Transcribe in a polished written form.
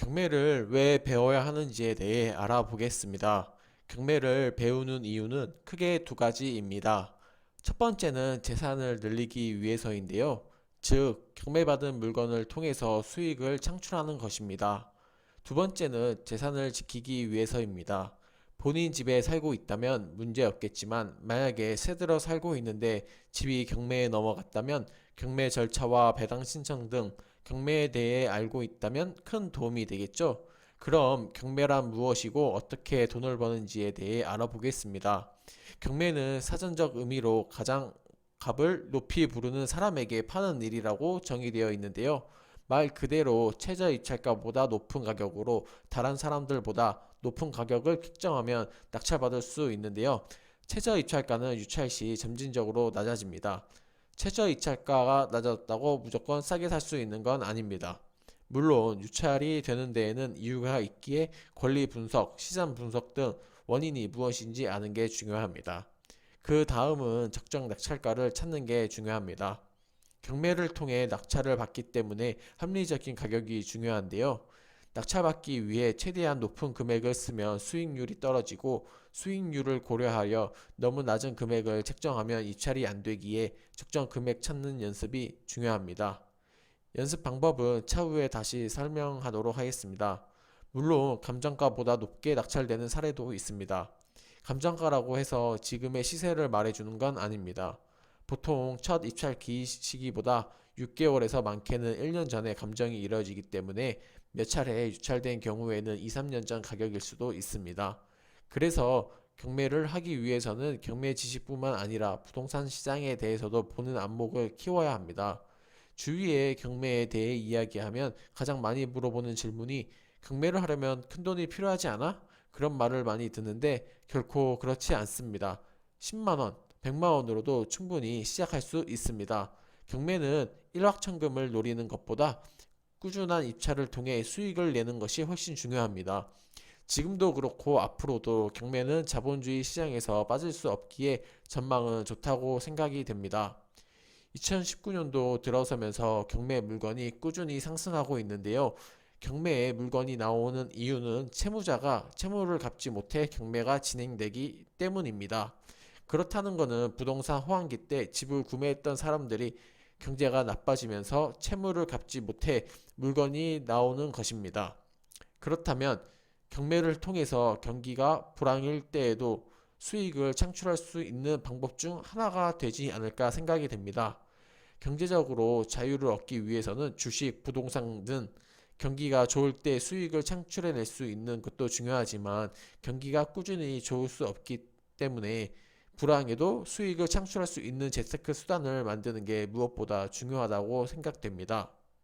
경매를 왜 배워야 하는지에 대해 알아보겠습니다. 경매를 배우는 이유는 크게 두 가지입니다. 첫 번째는 재산을 늘리기 위해서인데요. 즉, 경매받은 물건을 통해서 수익을 창출하는 것입니다. 두 번째는 재산을 지키기 위해서입니다. 본인 집에 살고 있다면 문제 없겠지만 만약에 새들어 살고 있는데 집이 경매에 넘어갔다면 경매 절차와 배당 신청 등 경매에 대해 알고 있다면 큰 도움이 되겠죠? 그럼 경매란 무엇이고 어떻게 돈을 버는지에 대해 알아보겠습니다. 경매는 사전적 의미로 가장 값을 높이 부르는 사람에게 파는 일이라고 정의되어 있는데요. 말 그대로 최저 입찰가보다 높은 가격으로 다른 사람들보다 높은 가격을 책정하면 낙찰받을 수 있는데요. 최저 입찰가는 유찰 시 점진적으로 낮아집니다. 최저 입찰가가 낮았다고 무조건 싸게 살 수 있는 건 아닙니다. 물론 유찰이 되는 데에는 이유가 있기에 권리 분석, 시장 분석 등 원인이 무엇인지 아는 게 중요합니다. 그 다음은 적정 낙찰가를 찾는 게 중요합니다. 경매를 통해 낙찰을 받기 때문에 합리적인 가격이 중요한데요. 낙찰받기 위해 최대한 높은 금액을 쓰면 수익률이 떨어지고 수익률을 고려하여 너무 낮은 금액을 책정하면 입찰이 안 되기에 적정 금액 찾는 연습이 중요합니다. 연습 방법은 차후에 다시 설명하도록 하겠습니다. 물론 감정가보다 높게 낙찰되는 사례도 있습니다. 감정가라고 해서 지금의 시세를 말해주는 건 아닙니다. 보통 첫 입찰 시기보다 6개월에서 많게는 1년 전에 감정이 이뤄지기 때문에 몇 차례 유찰된 경우에는 2, 3년 전 가격일 수도 있습니다. 그래서 경매를 하기 위해서는 경매 지식뿐만 아니라 부동산 시장에 대해서도 보는 안목을 키워야 합니다. 주위에 경매에 대해 이야기하면 가장 많이 물어보는 질문이 경매를 하려면 큰돈이 필요하지 않아? 그런 말을 많이 듣는데 결코 그렇지 않습니다. 10만원, 100만원으로도 충분히 시작할 수 있습니다. 경매는 일확천금을 노리는 것보다 꾸준한 입찰을 통해 수익을 내는 것이 훨씬 중요합니다. 지금도 그렇고 앞으로도 경매는 자본주의 시장에서 빠질 수 없기에 전망은 좋다고 생각이 됩니다. 2019년도 들어서면서 경매 물건이 꾸준히 상승하고 있는데요. 경매에 물건이 나오는 이유는 채무자가 채무를 갚지 못해 경매가 진행되기 때문입니다. 그렇다는 것은 부동산 호황기 때 집을 구매했던 사람들이 경제가 나빠지면서 채무를 갚지 못해 물건이 나오는 것입니다. 그렇다면 경매를 통해서 경기가 불황일 때에도 수익을 창출할 수 있는 방법 중 하나가 되지 않을까 생각이 됩니다. 경제적으로 자유를 얻기 위해서는 주식, 부동산 등 경기가 좋을 때 수익을 창출해낼 수 있는 것도 중요하지만 경기가 꾸준히 좋을 수 없기 때문에 불황에도 수익을 창출할 수 있는 재테크 수단을 만드는 게 무엇보다 중요하다고 생각됩니다.